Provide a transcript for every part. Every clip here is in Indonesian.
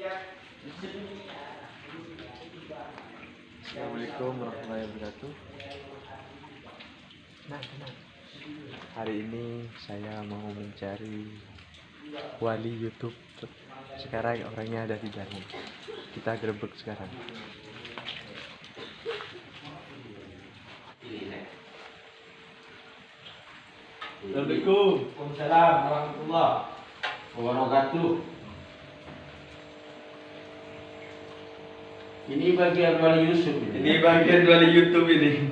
Assalamualaikum warahmatullahi wabarakatuh. Hari ini saya mau mencari wali YouTube. Sekarang orangnya ada di dalam. Kita gerebek sekarang. Assalamualaikum. Waalaikumsalam warahmatullahi wabarakatuh. Ini bagian wali Yusuf. Ini bagian wali YouTube ini.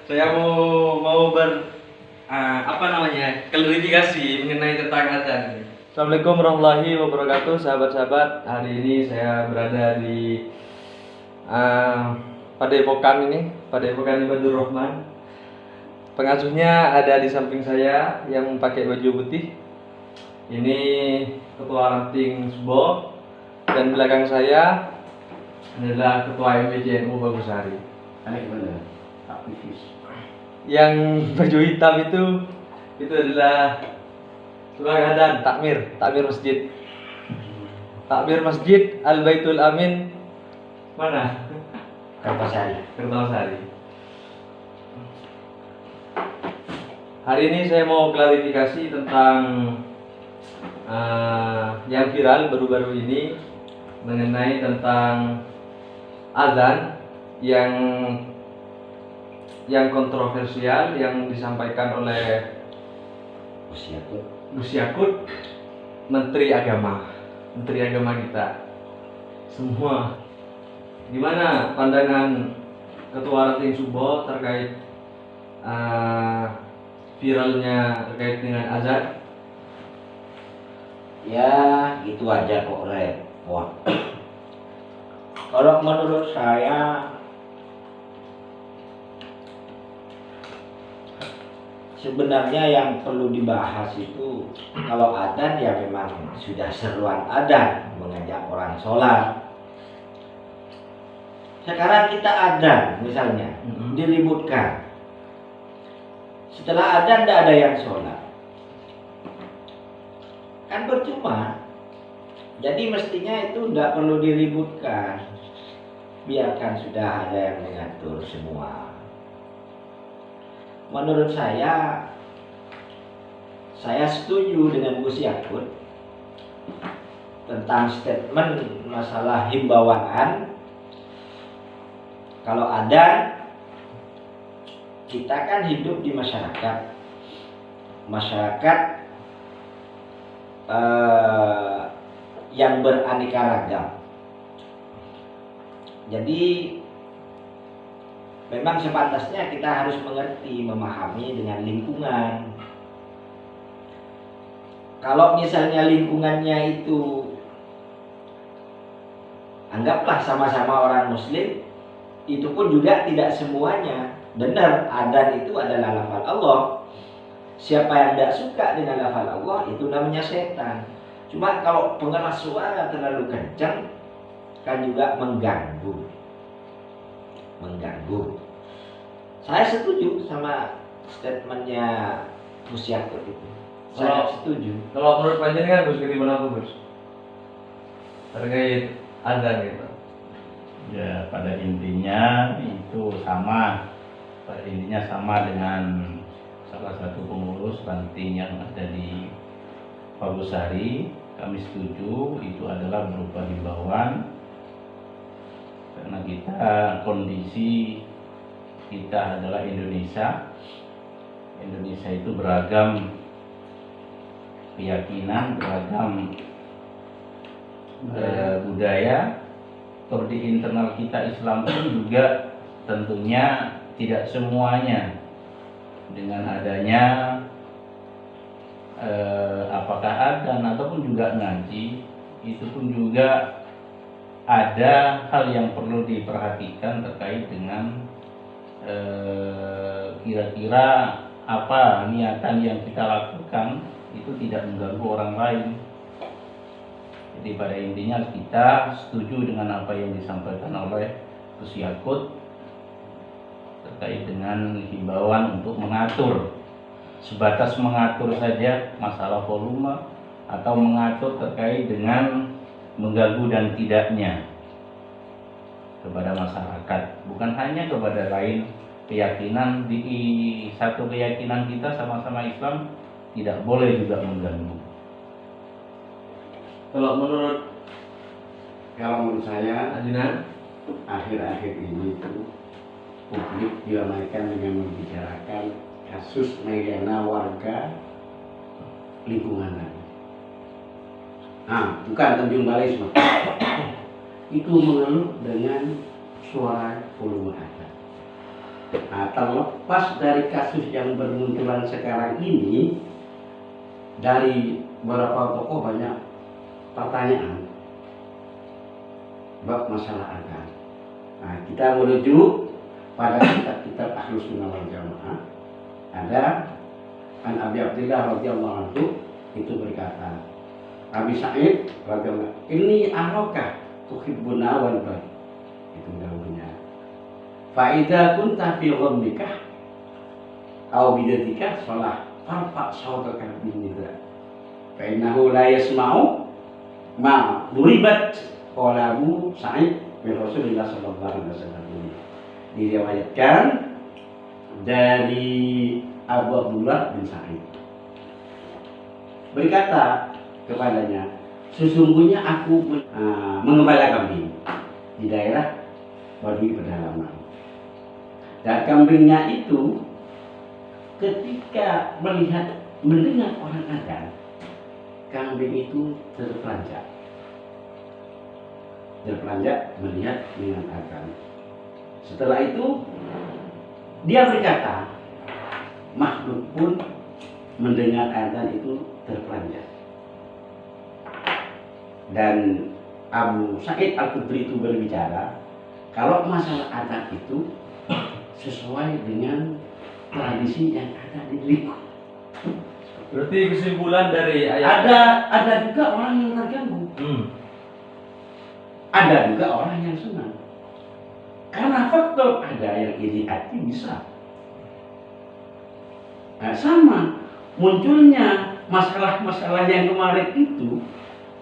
Saya mau klarifikasi mengenai tentang adzan. Assalamualaikum warahmatullahi wabarakatuh, sahabat-sahabat. Hari ini saya berada di Padepokan Ibadur Rahman. Pengasuhnya ada di samping saya yang pakai baju putih. Ini ketua ranting Subo, dan belakang saya adalah ketua MPJNU Bagusari. Aneh bener. Aktivis. Yang baju hitam itu adalah tukang adzan, takmir masjid. Takmir masjid Al Baitul Amin mana? Kertasari. Hari ini saya mau klarifikasi tentang yang viral baru-baru ini mengenai tentang adzan yang kontroversial yang disampaikan oleh Gus Yakut, Menteri Agama kita semua. Gimana pandangan Ketua Ranting Subo terkait viralnya terkait dengan azan? Ya, gitu aja kok repot. Kalau menurut saya sebenarnya yang perlu dibahas itu kalau adzan ya memang sudah seruan adzan mengajak orang sholat. Sekarang kita adzan misalnya diributkan. Setelah adzan tidak ada yang sholat, kan percuma. Jadi mestinya itu tidak perlu diributkan, biarkan sudah ada yang mengatur semua. Menurut saya setuju dengan Gus Yakut tentang statement masalah himbauan. Kalau ada, kita kan hidup di masyarakat yang beraneka ragam. Jadi memang sepantasnya kita harus mengerti, memahami dengan lingkungan. Kalau misalnya lingkungannya itu anggaplah sama-sama orang Muslim, itu pun juga tidak semuanya benar adzan itu adalah lafal Allah. Siapa yang tidak suka dengan lafal Allah itu namanya setan. Cuma kalau pengeras suara terlalu kencang kan juga mengganggu. Saya setuju sama statementnya Gus Yakut itu. Saya setuju. Kalau menurut panjenengan Gus gimana Gus? Terkait adzan gitu. Ya, pada intinya itu sama. Pada intinya sama dengan salah satu pengurus ranting yang ada di Bagusari. Kami setuju itu adalah berupa himbauan, karena kondisi kita adalah Indonesia itu beragam keyakinan, beragam budaya. Kalau di internal kita Islam pun juga tentunya tidak semuanya dengan adanya apakah adzan ataupun juga ngaji, itu pun juga ada hal yang perlu diperhatikan terkait dengan kira-kira apa niatan yang kita lakukan itu tidak mengganggu orang lain. Jadi pada intinya kita setuju dengan apa yang disampaikan oleh Gus Yakut terkait dengan himbauan untuk mengatur, sebatas mengatur saja masalah volume atau mengatur terkait dengan mengganggu dan tidaknya kepada masyarakat, bukan hanya kepada lain keyakinan. Di satu keyakinan kita sama-sama Islam tidak boleh juga mengganggu. Kalau menurut Kalau menurut saya Adinan, akhir-akhir ini itu publik diramaikan dengan membicarakan kasus Megana warga lingkungan tadi. Bukan Tanjung Balai semata. Itu mengeluh dengan suara volume atas. Terlepas dari kasus yang bermunculan sekarang ini, dari beberapa tokoh banyak pertanyaan bab masalah agama. Kita menuju pada kitab-kitab Ahlus Sunnah wal Jamaah. Ada An Abi Abdillah radhiyallahu anhu itu berkata, Abi Sa'id radhiyallahu anhu, ini arokah tuhibbuna wal bari. Itu dahulunya. Fa idza kunta fi ghammika aw bidatika shalah farfa sautaka bin nida. Fa innahu la yasma'u ma duribat qala Abu Sa'id bin Rasulullah sallallahu alaihi wasallam. Diriwayatkan dari Abu Abdullah bin Sa'id berkata kepadanya, sesungguhnya aku mengembala kambing di daerah Baduy pedalaman, dan kambingnya itu ketika mendengar orang adzan, kambing itu terperanjat melihat dengan adzan. Setelah itu dia berkata, makhluk pun mendengar adzan itu terperanjat. Dan Abu Sa'id Al-Khudri itu berbicara, kalau masalah adzan itu sesuai dengan tradisi yang ada di lingkungan. berarti kesimpulan dari ayat Ada juga orang yang terganggu. Ada juga orang yang senang. Karena faktor ada yang iri hati bisa. Sama munculnya masalah-masalah yang kemarin itu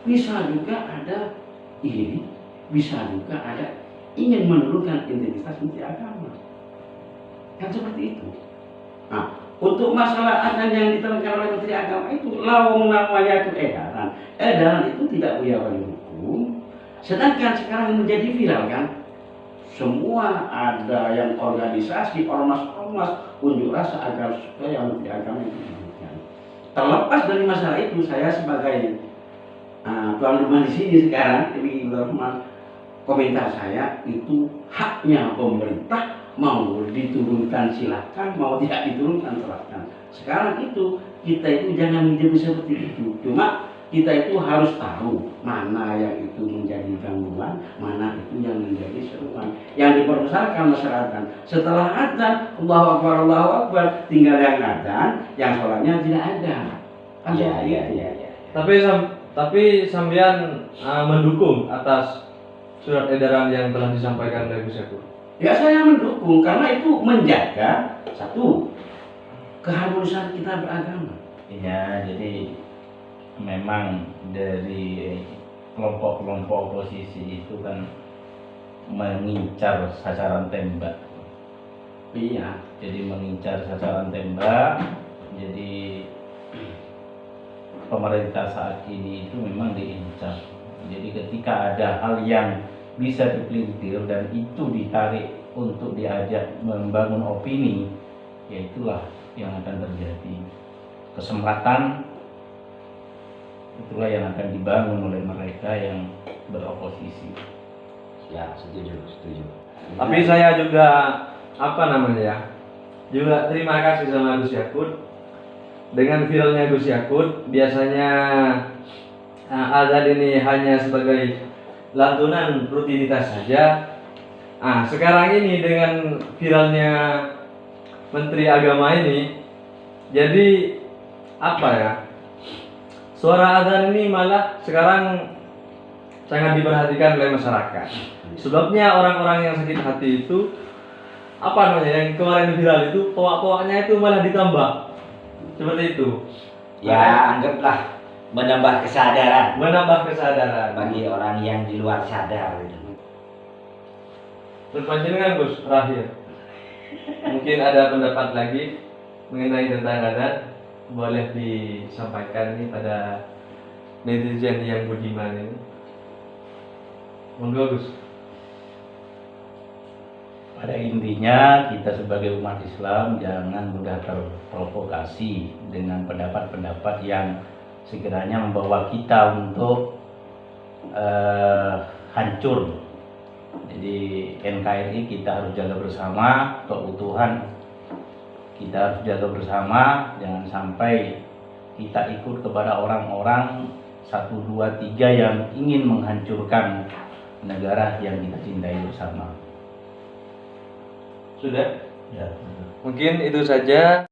bisa juga ada iri, bisa juga ada ingin menurunkan integritas menteri agama. Kan seperti itu. Untuk masalah adzan yang diterangkan oleh menteri agama itu, lawang namanya itu edaran. Edaran itu tidak punya wali hukum. Sedangkan sekarang menjadi viral kan, semua ada yang organisasi, ormas-ormas unjuk rasa agar supaya menteri agama itu diberikan. Terlepas dari masalah itu, saya sebagai tuan rumah di sini sekarang, ini komentar saya itu haknya pemerintah, mau diturunkan silakan, mau tidak diturunkan silahkan. Sekarang itu kita itu jangan hidup seperti itu. Cuma kita itu harus tahu mana yang itu menjadi gangguan, mana itu yang menjadi seruan. Yang diperbesarkan masyarakat. Setelah adzan, Allahu Akbar, tinggal yang adzan, yang sholatnya tidak ada. Kan Iya. tapi sambian mendukung atas surat edaran yang telah disampaikan oleh Gus Yakur. Ya saya mendukung karena itu menjaga satu keharmonisan kita beragama. Ya, jadi memang dari kelompok-kelompok oposisi itu kan mengincar sasaran tembak. Iya. Jadi mengincar sasaran tembak. Jadi pemerintah saat ini itu memang diincar. Jadi ketika ada hal yang bisa dipelintir dan itu ditarik untuk diajak membangun opini, ya itulah yang akan terjadi. Kesempatan itulah yang akan dibangun oleh mereka yang beroposisi. Ya, setuju. Tapi saya juga juga terima kasih sama Gus Yakut. Dengan viralnya Gus Yakut, biasanya azan ini hanya sebagai lantunan rutinitas saja. Sekarang ini dengan viralnya Menteri Agama ini, jadi suara azan ini malah sekarang sangat diperhatikan oleh masyarakat. Sebabnya orang-orang yang sakit hati itu yang kemarin viral itu toa-toanya itu malah ditambah seperti itu. Ya, anggaplah menambah kesadaran menambah kesadaran. bagi orang yang di luar sadar gitu. Terus panjenengan Gus, terakhir mungkin ada pendapat lagi mengenai tentang adat, boleh disampaikan nih pada netizen yang budiman ini. Monggo Gus. Pada intinya kita sebagai umat Islam jangan mudah terprovokasi dengan pendapat-pendapat yang sekiranya membawa kita untuk hancur. Jadi NKRI kita harus jaga bersama keutuhan, kita harus jaga bersama, jangan sampai kita ikut kepada orang-orang 1, 2, 3 yang ingin menghancurkan negara yang kita cintai bersama. Sudah? Ya. Mungkin itu saja